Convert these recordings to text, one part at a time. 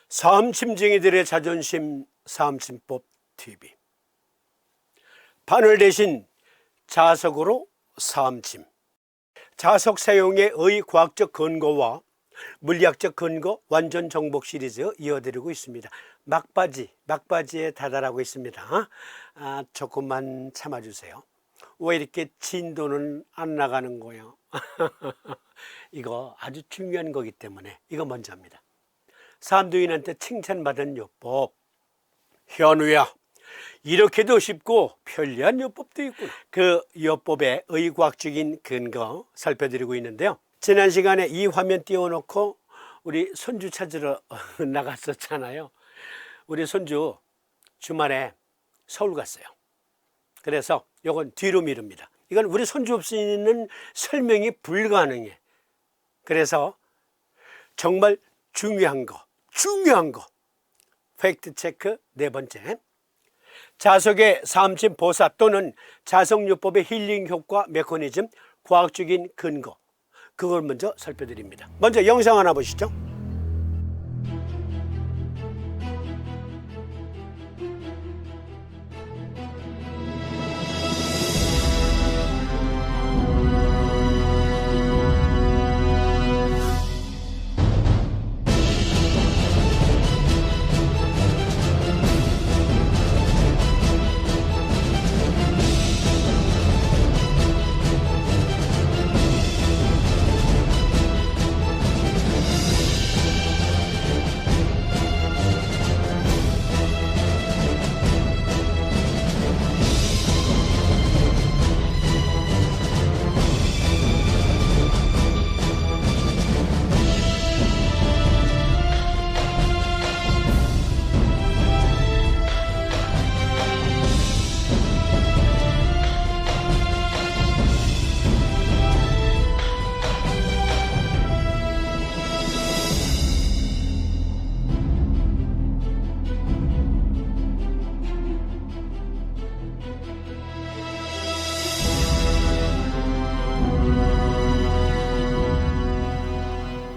사암침쟁이들의 자존심 사암침법 TV. 바늘 대신 자석으로 사암침. 자석 사용의 의과학적 근거와 물리학적 근거 완전 정복 시리즈 이어드리고 있습니다. 막바지에 다다르고 있습니다. 조금만 참아주세요. 왜 이렇게 진도는 안 나가는 거예요? 이거 아주 중요한 거기 때문에 이거 먼저 합니다. 삼두인한테 칭찬받은 요법. 현우야, 이렇게도 쉽고 편리한 요법도 있구나. 그 요법의 의과학적인 근거 살펴드리고 있는데요. 지난 시간에 이 화면 띄워놓고 우리 손주 찾으러 나갔었잖아요. 우리 손주 주말에 서울 갔어요. 그래서 이건 뒤로 미룹니다. 이건 우리 손주 없이는 설명이 불가능해. 그래서 정말 중요한 거 팩트 체크 네 번째, 자석의 사암침 보사 또는 자석요법의 힐링 효과 메커니즘 과학적인 근거, 그걸 먼저 살펴드립니다. 먼저 영상 하나 보시죠.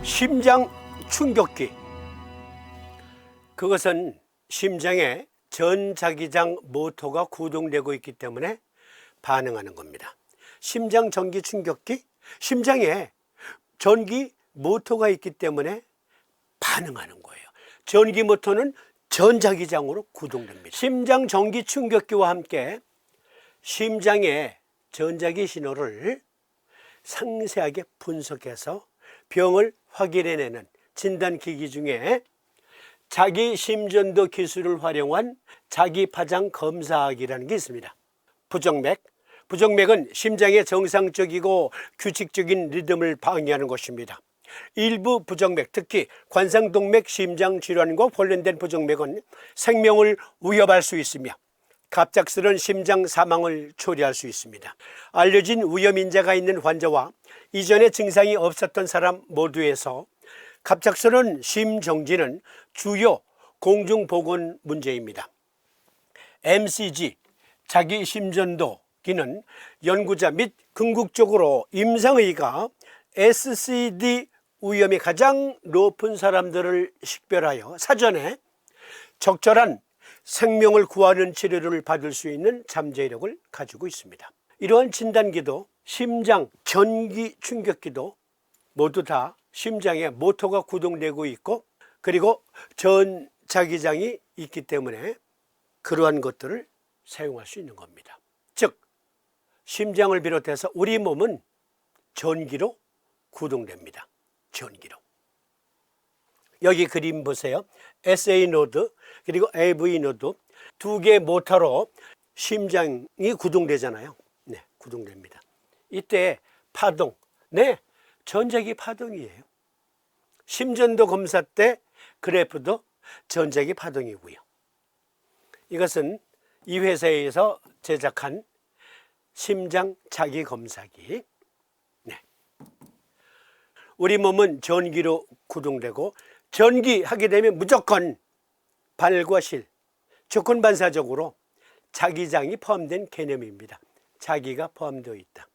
심장 충격기. 그것은 심장에 전자기장 모터가 구동되고 있기 때문에 반응하는 겁니다. 심장 전기 충격기, 심장에 전기 모터가 있기 때문에 반응하는 거예요. 전기 모터는 전자기장으로 구동됩니다. 심장 전기 충격기와 함께 심장의 전자기 신호를 상세하게 분석해서 병을 확인해내는 진단기기 중에 자기심전도 기술을 활용한 자기파장 검사학이라는 게 있습니다. 부정맥은 심장의 정상적이고 규칙적인 리듬을 방해하는 것입니다. 일부 부정맥, 특히 관상동맥 심장질환과 관련된 부정맥은 생명을 위협할 수 있으며 갑작스런 심장 사망을 초래할 수 있습니다. 알려진 위험인자가 있는 환자와 이전에 증상이 없었던 사람 모두에서 갑작스런 심정지는 주요 공중보건 문제입니다. MCG, 자기심전도기는 연구자 및 궁극적으로 임상의가 SCD 위험이 가장 높은 사람들을 식별하여 사전에 적절한 생명을 구하는 치료를 받을 수 있는 잠재력을 가지고 있습니다. 이러한 진단기도 심장 전기 충격기도 모두 다 심장에 모터가 구동되고 있고, 그리고 전자기장이 있기 때문에 그러한 것들을 사용할 수 있는 겁니다. 즉 심장을 비롯해서 우리 몸은 전기로 구동됩니다. 전기로. 여기 그림 보세요. SA 노드 그리고 AV 노드 두 개의 모터로 심장이 구동되잖아요. 네, 구동됩니다. 이때 파동, 네, 전자기 파동이에요. 심전도 검사 때 그래프도 전자기 파동이고요. 이것은 이 회사에서 제작한 심장 자기 검사기. 네. 우리 몸은 전기로 구동되고, 전기하게 되면 무조건 발과 실, 조건반사적으로 자기장이 포함된 개념입니다. 자기가 포함되어 있다.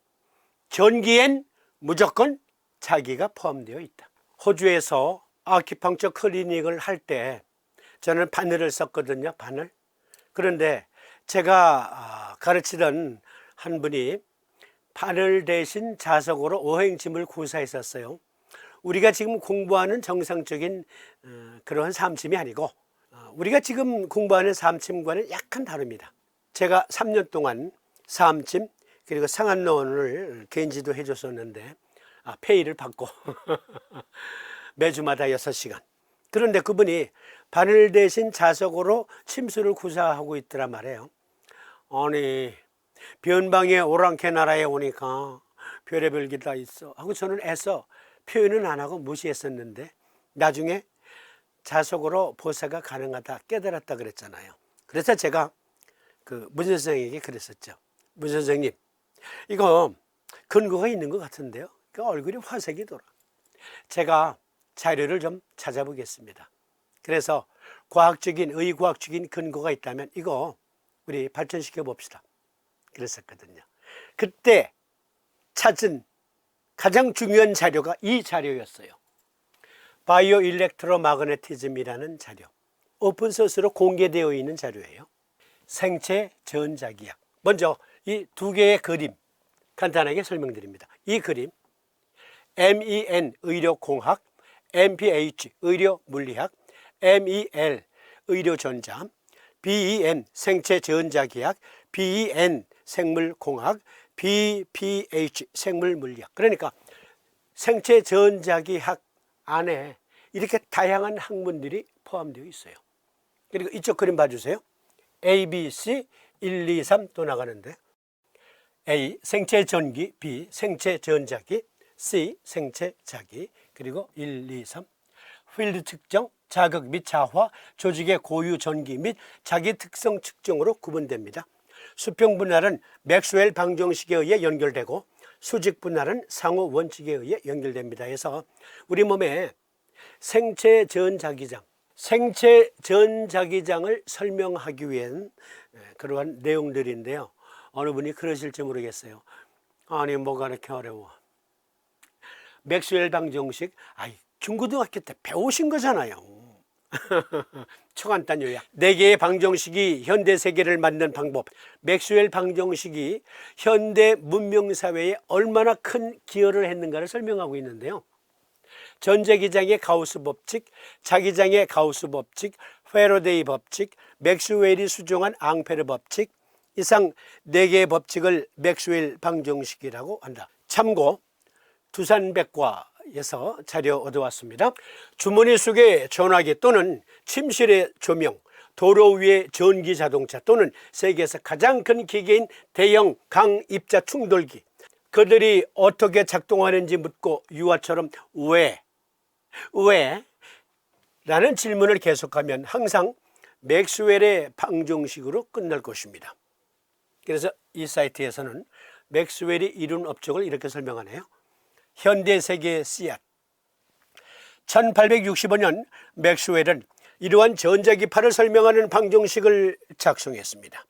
전기엔 무조건 자기가 포함되어 있다. 호주에서 아큐펑처 클리닉을 할 때 저는 바늘을 썼거든요. 바늘. 그런데 제가 가르치던 한 분이 바늘 대신 자석으로 오행침을 구사했었어요. 우리가 지금 공부하는 정상적인 그러한 삼침이 아니고 우리가 지금 공부하는 삼침과는 약간 다릅니다. 제가 3년 동안 삼침 그리고 상한론을 개인 지도해 줬었는데 페이를 받고 매주마다 6시간. 그런데 그분이 바늘 대신 자석으로 침수를 구사하고 있더란 말이에요. 아니 변방의 오랑캐 나라에 오니까 별의별 게 다 있어 하고 저는 애써 표현은 안 하고 무시했었는데 나중에 자석으로 보사가 가능하다 깨달았다 그랬잖아요. 그래서 제가 그 문 선생에게 그랬었죠. 문 선생님 이거 근거가 있는 것 같은데요. 그 얼굴이 화색이 돌아. 제가 자료를 좀 찾아보겠습니다. 그래서 의과학적인 근거가 있다면 이거 우리 발전시켜 봅시다. 그랬었거든요. 그때 찾은 가장 중요한 자료가 이 자료였어요. 바이오 일렉트로 마그네티즘이라는 자료. 오픈소스로 공개되어 있는 자료예요. 생체 전자기학. 먼저 이 두 개의 그림 간단하게 설명드립니다. 이 그림 MEN 의료공학, MPH 의료물리학, MEL 의료전자, BEM 생체전자기학, BEN 생물공학, BPH 생물물리학. 그러니까 생체전자기학 안에 이렇게 다양한 학문들이 포함되어 있어요. 그리고 이쪽 그림 봐주세요. A, B, C 1, 2, 3 또 나가는데 A 생체전기, B 생체전자기, C 생체자기, 그리고 1, 2, 3 필드 측정, 자극 및 자화, 조직의 고유 전기 및 자기 특성 측정으로 구분됩니다. 수평 분할은 맥스웰 방정식에 의해 연결되고 수직 분할은 상호 원칙에 의해 연결됩니다. 해서 우리 몸에 생체 전자기장을 설명하기 위한 그러한 내용들인데요. 어느 분이 그러실지 모르겠어요. 아니 뭐가 이렇게 어려워. 맥스웰 방정식, 중고등학교 때 배우신 거잖아요. 초간단 요약. 4개의 방정식이 현대 세계를 만든 방법. 맥스웰 방정식이 현대 문명사회에 얼마나 큰 기여를 했는가를 설명하고 있는데요. 전자기장의 가우스 법칙, 자기장의 가우스 법칙, 패러데이 법칙, 맥스웰이 수정한 앙페르 법칙, 이상 4개의 법칙을 맥스웰 방정식이라고 한다. 참고 두산백과에서 자료 얻어왔습니다. 주머니 속에 전화기 또는 침실의 조명, 도로 위의 전기 자동차 또는 세계에서 가장 큰 기계인 대형 강입자 충돌기. 그들이 어떻게 작동하는지 묻고 유아처럼 왜? 라는 질문을 계속하면 항상 맥스웰의 방정식으로 끝날 것입니다. 그래서 이 사이트에서는 맥스웰이 이룬 업적을 이렇게 설명하네요. 현대세계의 씨앗. 1865년 맥스웰은 이러한 전자기파를 설명하는 방정식을 작성했습니다.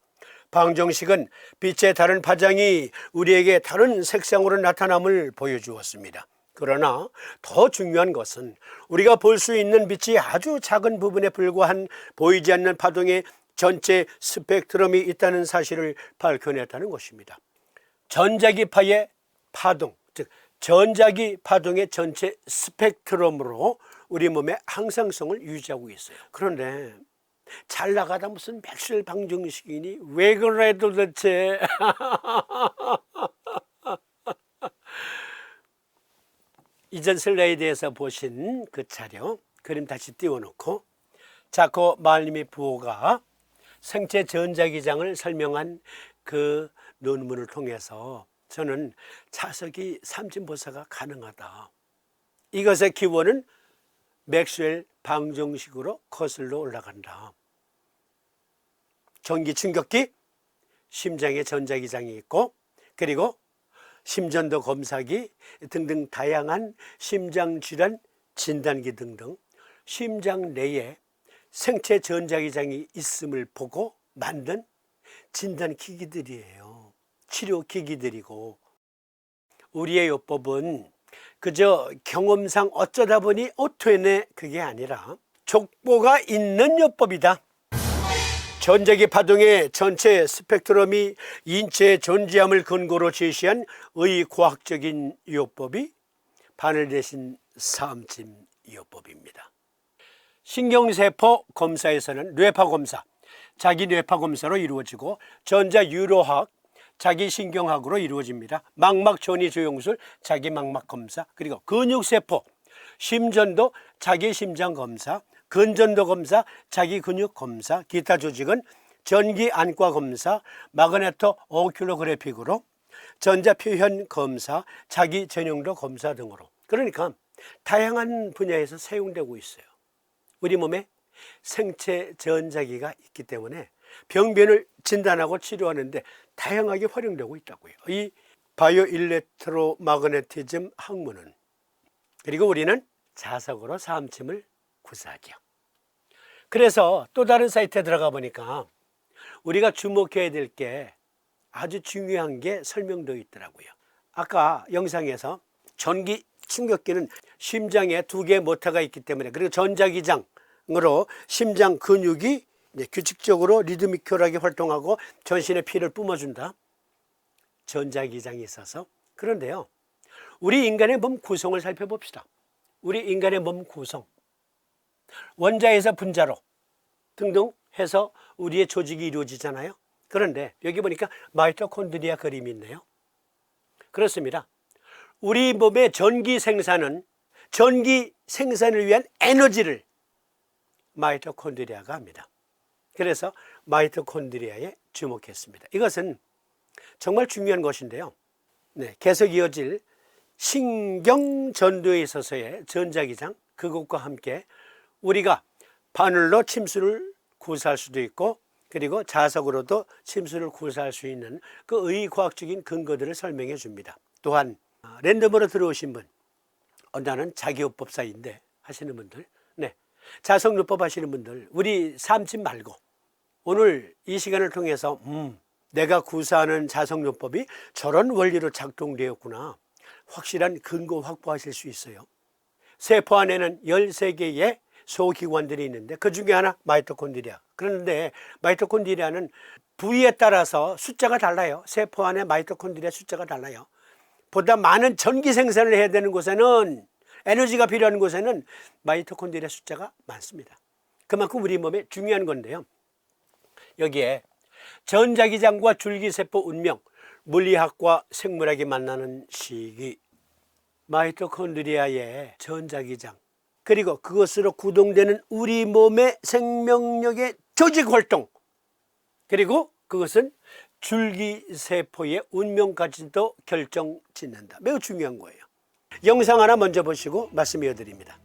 방정식은 빛의 다른 파장이 우리에게 다른 색상으로 나타남을 보여주었습니다. 그러나 더 중요한 것은 우리가 볼 수 있는 빛이 아주 작은 부분에 불과한 보이지 않는 파동의 전체 스펙트럼이 있다는 사실을 밝혀냈다는 것입니다. 전자기파의 파동, 즉 전자기 파동의 전체 스펙트럼으로 우리 몸의 항상성을 유지하고 있어요. 그런데 잘 나가다 무슨 맥스웰 방정식이니 왜 그래 도대체. 이전 슬라이드에서 보신 그 자료 그림 다시 띄워놓고 자코 말님이 부호가 생체 전자기장을 설명한 그 논문을 통해서 저는 자석이 삼침보사가 가능하다. 이것의 기원은 맥스웰 방정식으로 거슬러 올라간다. 전기 충격기, 심장에 전자기장이 있고 그리고 심전도 검사기 등등 다양한 심장질환 진단기 등등 심장 내에 생체 전자기장이 있음을 보고 만든 진단기기들이에요. 치료기기들이고 우리의 요법은 그저 경험상 어쩌다 보니 되네 그게 아니라 족보가 있는 요법이다. 전자기 파동의 전체 스펙트럼이 인체의 존재함을 근거로 제시한 의과학적인 요법이 바늘 대신 사암침 요법입니다. 신경세포 검사에서는 뇌파 검사, 자기 뇌파 검사로 이루어지고 전자 유로학, 자기 신경학으로 이루어집니다. 망막 전이 조영술, 자기 망막 검사, 그리고 근육세포, 심전도, 자기 심장 검사, 근전도 검사, 자기 근육 검사, 기타 조직은 전기 안과 검사, 마그네토 오큘로그래픽으로 전자 표현 검사, 자기 전용도 검사 등으로, 그러니까 다양한 분야에서 사용되고 있어요. 우리 몸에 생체 전자기가 있기 때문에 병변을 진단하고 치료하는데 다양하게 활용되고 있다고요. 이 바이오 일렉트로 마그네티즘 학문은. 그리고 우리는 자석으로 사암침을 구사하죠. 그래서 또 다른 사이트에 들어가 보니까 우리가 주목해야 될 게 아주 중요한 게 설명되어 있더라고요. 아까 영상에서 전기 충격기는 심장에 2개의 모터가 있기 때문에, 그리고 전자기장으로 심장 근육이 규칙적으로 리드미컬하게 활동하고 전신의 피를 뿜어준다. 전자기장이 있어서. 그런데요, 우리 인간의 몸 구성을 살펴봅시다. 우리 인간의 몸 구성, 원자에서 분자로 등등 해서 우리의 조직이 이루어지잖아요. 그런데 여기 보니까 마이토콘드리아 그림이 있네요. 그렇습니다. 우리 몸의 전기 생산을 위한 에너지를 마이토콘드리아가 합니다. 그래서 마이토콘드리아에 주목했습니다. 이것은 정말 중요한 것인데요. 계속 이어질 신경전도에 있어서의 전자기장, 그것과 함께 우리가 바늘로 침수를 구사할 수도 있고, 그리고 자석으로도 침수를 구사할 수 있는 그 의과학적인 근거들을 설명해 줍니다. 또한 랜덤으로 들어오신 분, 나는 자기요법사인데 하시는 분들, 자석요법 하시는 분들, 우리 사암침 말고 오늘 이 시간을 통해서 내가 구사하는 자석요법이 저런 원리로 작동되었구나, 확실한 근거 확보하실 수 있어요. 세포 안에는 13개의 소기관들이 있는데 그 중에 하나 마이토콘드리아. 그런데 마이토콘드리아는 부위에 따라서 숫자가 달라요. 세포 안에 마이토콘드리아 숫자가 달라요. 보다 많은 전기 생산을 해야 되는 곳에는, 에너지가 필요한 곳에는 마이토콘드리아 숫자가 많습니다. 그만큼 우리 몸에 중요한 건데요. 여기에 전자기장과 줄기세포 운명, 물리학과 생물학이 만나는 시기, 마이토콘드리아의 전자기장, 그리고 그것으로 구동되는 우리 몸의 생명력의 조직활동, 그리고 그것은 줄기세포의 운명까지도 결정짓는다. 매우 중요한 거예요. 영상 하나 먼저 보시고 말씀 이어드립니다.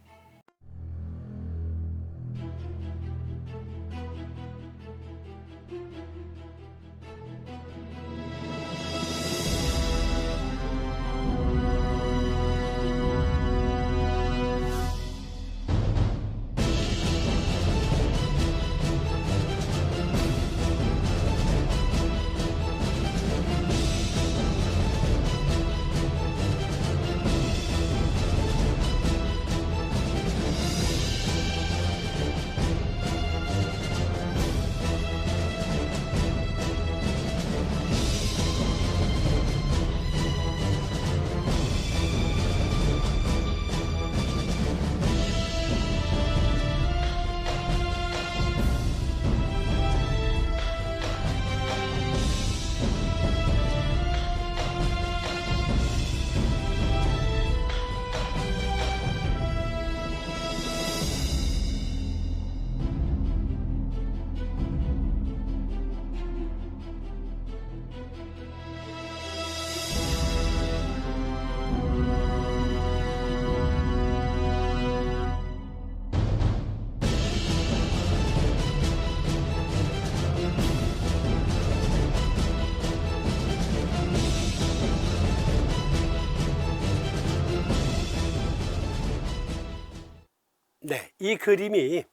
이 그림이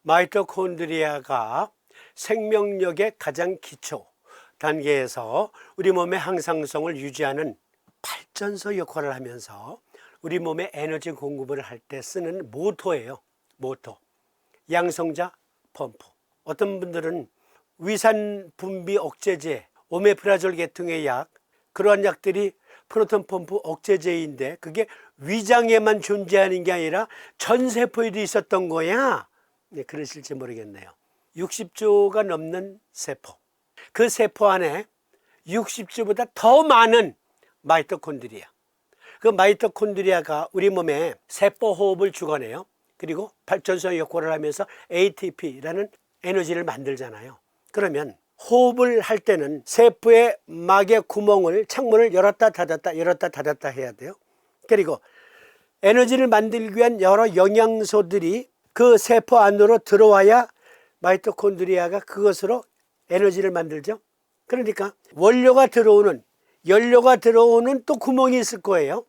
마이토콘드리아가 생명력의 가장 기초 단계에서 우리 몸의 항상성을 유지하는 발전소 역할을 하면서 우리 몸에 에너지 공급을 할 때 쓰는 모터예요. 모터. 양성자 펌프. 어떤 분들은 위산 분비 억제제, 오메프라졸 계통의 약, 그러한 약들이 프로톤 펌프 억제제인데 그게 위장에만 존재하는 게 아니라 전 세포에도 있었던 거야. 네, 그러실지 모르겠네요. 60조가 넘는 세포. 그 세포 안에 60조보다 더 많은 마이토콘드리아. 그 마이토콘드리아가 우리 몸에 세포 호흡을 주관해요. 그리고 발전소 역할을 하면서 ATP라는 에너지를 만들잖아요. 그러면 호흡을 할 때는 세포의 막의 구멍을, 창문을 열었다 닫았다 해야 돼요. 그리고 에너지를 만들기 위한 여러 영양소들이 그 세포 안으로 들어와야 마이토콘드리아가 그것으로 에너지를 만들죠. 그러니까 연료가 들어오는 또 구멍이 있을 거예요.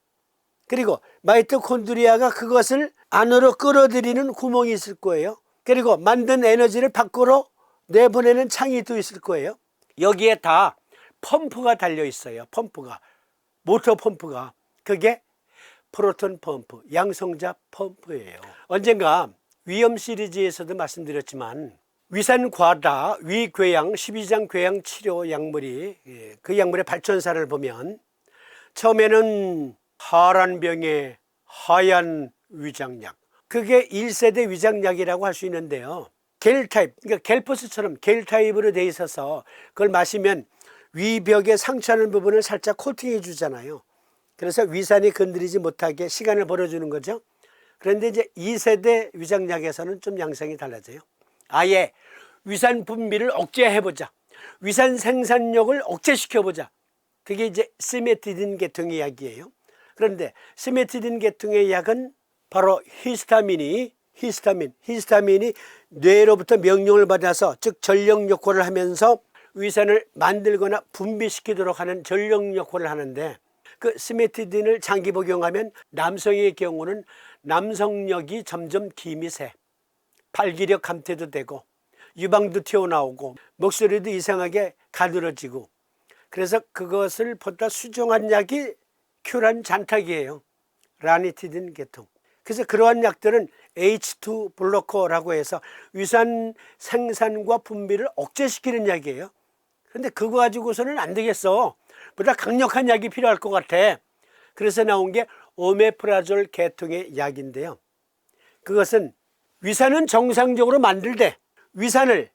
그리고 마이토콘드리아가 그것을 안으로 끌어들이는 구멍이 있을 거예요. 그리고 만든 에너지를 밖으로 내보내는 창이 또 있을 거예요. 여기에 다 펌프가 달려 있어요. 모터 펌프가. 그게 프로톤 펌프, 양성자 펌프예요. 언젠가 위염 시리즈에서도 말씀드렸지만 위산 과다 위궤양 12장 궤양 치료 약물이, 그 약물의 발전사를 보면 처음에는 하란병의 하얀 위장약, 그게 1세대 위장약이라고 할 수 있는데요. 겔 타입, 그러니까 겔포스처럼 겔 타입으로 돼 있어서 그걸 마시면 위벽에 상처하는 부분을 살짝 코팅해 주잖아요. 그래서 위산이 건드리지 못하게 시간을 벌어주는 거죠. 그런데 이제 2세대 위장약에서는 좀 양상이 달라져요. 아예 위산 분비를 억제해보자, 위산 생산력을 억제시켜보자. 그게 이제 시메티딘 계통의 약이에요. 그런데 시메티딘 계통의 약은 바로 히스타민이 뇌로부터 명령을 받아서, 즉 전력 역할을 하면서 위산을 만들거나 분비시키도록 하는 전력 역할을 하는데, 그 시메티딘을 장기 복용하면 남성의 경우는 남성력이 점점 기미 세, 발기력 감퇴도 되고 유방도 튀어나오고 목소리도 이상하게 가늘어지고, 그래서 그것을 보다 수정한 약이 큐란 잔탁이에요. 라니티딘 계통. 그래서 그러한 약들은 H2 블로커라고 해서 위산 생산과 분비를 억제시키는 약이에요. 그런데 그거 가지고서는 안 되겠어. 보다 강력한 약이 필요할 것 같아. 그래서 나온 게 오메프라졸 계통의 약인데요. 그것은 위산은 정상적으로 만들되 위산을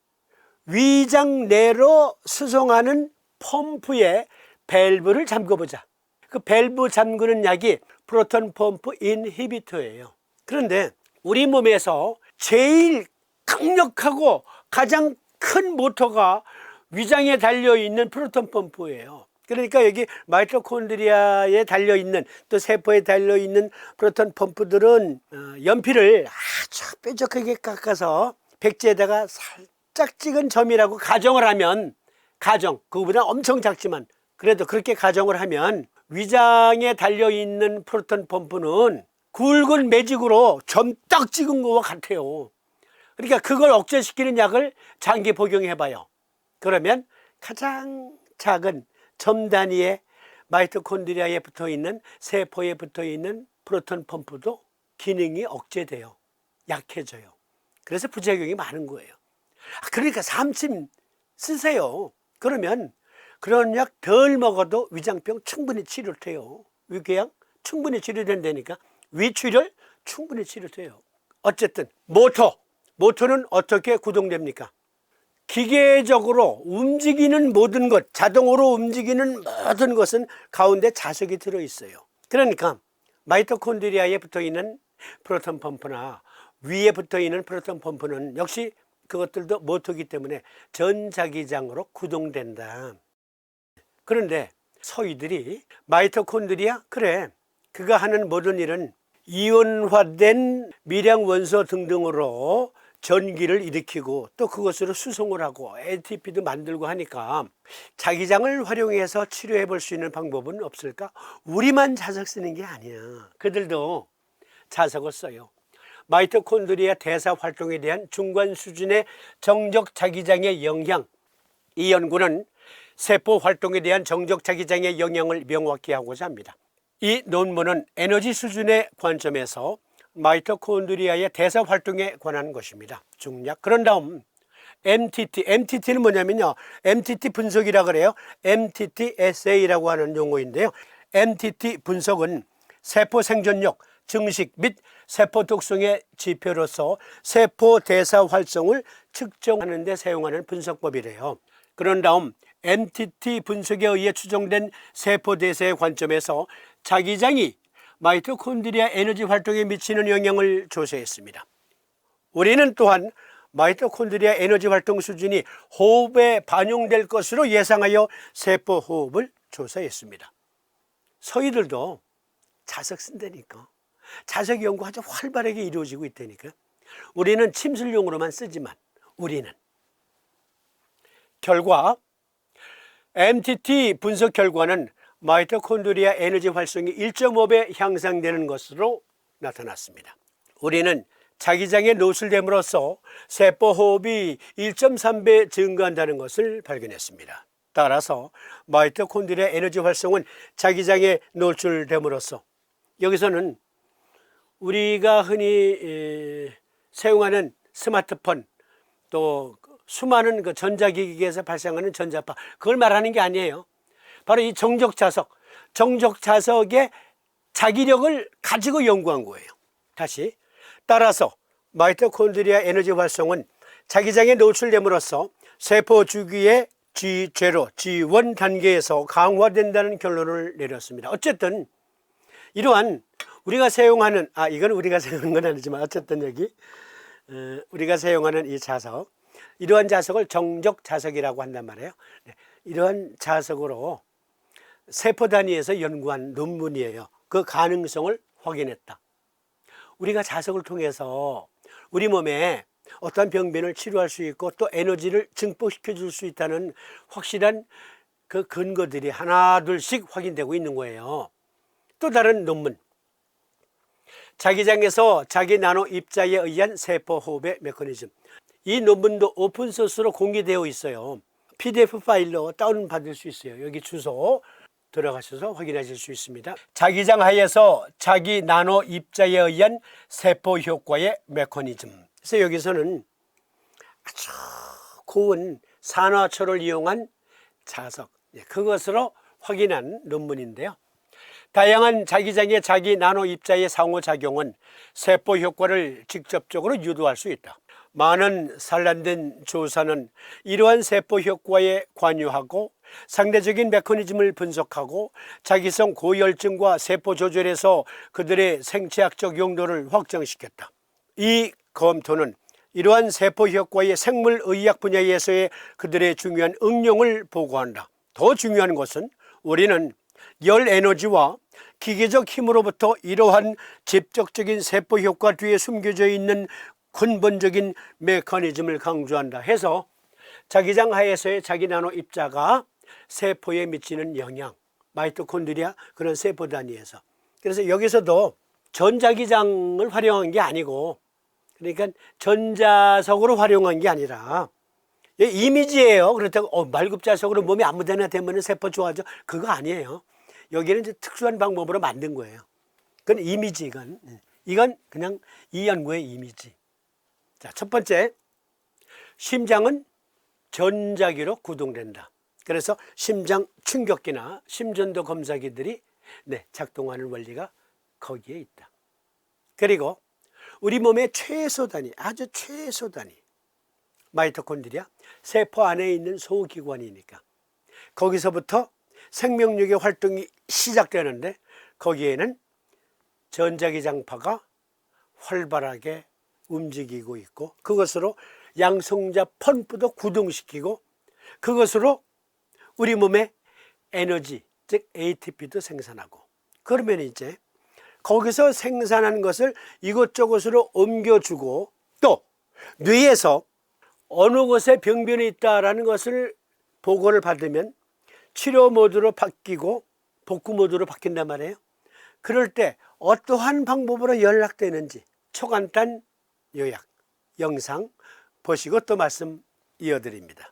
위장 내로 수송하는 펌프의 밸브를 잠궈보자. 그 밸브 잠그는 약이 프로톤 펌프 인히비터예요. 그런데 우리 몸에서 제일 강력하고 가장 큰 모터가 위장에 달려있는 프로톤 펌프예요. 그러니까 여기 마이토콘드리아에 달려있는, 또 세포에 달려있는 프로톤 펌프들은 연필을 아주 뾰족하게 깎아서 백지에다가 살짝 찍은 점이라고 가정을 하면, 그거보다 엄청 작지만 그래도 그렇게 가정을 하면 위장에 달려있는 프로톤 펌프는 굵은 매직으로 점 딱 찍은 것과 같아요. 그러니까 그걸 억제시키는 약을 장기 복용해봐요. 그러면 가장 작은 점 단위의 마이토콘드리아에 붙어있는, 세포에 붙어있는 프로톤 펌프도 기능이 억제돼요. 약해져요. 그래서 부작용이 많은 거예요. 그러니까 삼침 쓰세요. 그러면 그런 약 덜 먹어도 위장병 충분히 치료돼요. 위궤양 충분히 치료된다니까. 위출혈 충분히 치료돼요. 어쨌든 모터는 어떻게 구동됩니까? 기계적으로 움직이는 모든 것, 자동으로 움직이는 모든 것은 가운데 자석이 들어있어요. 그러니까 마이토콘드리아에 붙어있는 프로톤 펌프나 위에 붙어있는 프로톤 펌프는 역시 그것들도 모터이기 때문에 전자기장으로 구동된다. 그런데 소위들이 마이토콘드리아, 그래, 그가 하는 모든 일은 이온화된 미량 원소 등등으로 전기를 일으키고 또 그것으로 수송을 하고 ATP도 만들고 하니까 자기장을 활용해서 치료해 볼 수 있는 방법은 없을까? 우리만 자석 쓰는 게 아니야. 그들도 자석을 써요. 마이토콘드리아 대사 활동에 대한 중간 수준의 정적 자기장의 영향, 이 연구는 세포 활동에 대한 정적 자기장의 영향을 명확히 하고자 합니다. 이 논문은 에너지 수준의 관점에서 마이토콘드리아의 대사 활동에 관한 것입니다. 중략. 그런 다음 MTT는 뭐냐면요, MTT 분석이라 그래요. MTT assa이라고 하는 용어인데요. MTT 분석은 세포 생존력, 증식 및 세포 독성의 지표로서 세포 대사 활성을 측정하는 데 사용하는 분석법이래요. 그런 다음 MTT 분석에 의해 추정된 세포 대사의 관점에서 자기장이 마이토콘드리아 에너지 활동에 미치는 영향을 조사했습니다. 우리는 또한 마이토콘드리아 에너지 활동 수준이 호흡에 반영될 것으로 예상하여 세포 호흡을 조사했습니다. 서희들도 자석 쓴다니까. 자석 연구 아주 활발하게 이루어지고 있다니까. 우리는 침술용으로만 쓰지만 우리는 결과 MTT 분석 결과는 마이토콘드리아 에너지 활성이 1.5배 향상되는 것으로 나타났습니다. 우리는 자기장에 노출됨으로써 세포 호흡이 1.3배 증가한다는 것을 발견했습니다. 따라서 마이토콘드리아 에너지 활성은 자기장에 노출됨으로써, 여기서는 우리가 흔히 사용하는 스마트폰, 또 수많은 그 전자기기에서 발생하는 전자파, 그걸 말하는 게 아니에요. 바로 이 정적자석의 자기력을 가지고 연구한 거예요. 다시, 따라서 마이토콘드리아 에너지 활성은 자기장에 노출됨으로써 세포 주기의 G0, G1 단계에서 강화된다는 결론을 내렸습니다. 어쨌든 이러한 우리가 사용하는, 이건 우리가 사용하는 건 아니지만 어쨌든 여기 우리가 사용하는 이 자석, 이러한 자석을 정적자석이라고 한단 말이에요. 이러한 자석으로 세포 단위에서 연구한 논문이에요. 그 가능성을 확인했다. 우리가 자석을 통해서 우리 몸에 어떠한 병변을 치료할 수 있고 또 에너지를 증폭시켜 줄 수 있다는 확실한 그 근거들이 하나 둘씩 확인되고 있는 거예요. 또 다른 논문, 자기장에서 자기 나노 입자에 의한 세포 호흡의 메커니즘. 이 논문도 오픈소스로 공개되어 있어요. PDF 파일로 다운받을 수 있어요. 여기 주소 들어가셔서 확인하실 수 있습니다. 자기장 하에서 자기 나노 입자에 의한 세포 효과의 메커니즘. 그래서 여기서는 아주 고운 산화초를 이용한 자석, 그것으로 확인한 논문인데요. 다양한 자기장의 자기 나노 입자의 상호작용은 세포 효과를 직접적으로 유도할 수 있다. 많은 산란된 조사는 이러한 세포 효과에 관여하고 상대적인 메커니즘을 분석하고 자기성 고열증과 세포 조절에서 그들의 생체학적 용도를 확정시켰다. 이 검토는 이러한 세포 효과의 생물의학 분야에서의 그들의 중요한 응용을 보고한다. 더 중요한 것은 우리는 열 에너지와 기계적 힘으로부터 이러한 직접적인 세포 효과 뒤에 숨겨져 있는 근본적인 메커니즘을 강조한다 해서 자기장 하에서의 자기 나노 입자가 세포에 미치는 영향, 마이토콘드리아 그런 세포 단위에서, 그래서 여기서도 전자기장을 활용한 게 아니고, 그러니까 전자석으로 활용한 게 아니라 이미지예요. 그렇다고 말급자석으로 몸에 아무데나 대면 세포 좋아져, 그거 아니에요. 여기는 이제 특수한 방법으로 만든 거예요. 그건 이미지, 이건 그냥 이 연구의 이미지. 자, 첫 번째, 심장은 전자기로 구동된다. 그래서 심장 충격기나 심전도 검사기들이 작동하는 원리가 거기에 있다. 그리고 우리 몸의 최소 단위, 아주 최소 단위, 마이토콘드리아, 세포 안에 있는 소기관이니까 거기서부터 생명력의 활동이 시작되는데 거기에는 전자기장파가 활발하게 움직이고 있고 그것으로 양성자 펌프도 구동시키고 그것으로 우리 몸의 에너지, 즉 ATP도 생산하고, 그러면 이제 거기서 생산한 것을 이곳저곳으로 옮겨주고 또 뇌에서 어느 곳에 병변이 있다라는 것을 보고를 받으면 치료 모드로 바뀌고 복구 모드로 바뀐단 말이에요. 그럴 때 어떠한 방법으로 연락되는지 초간단 요약, 영상 보시고 또 말씀 이어드립니다.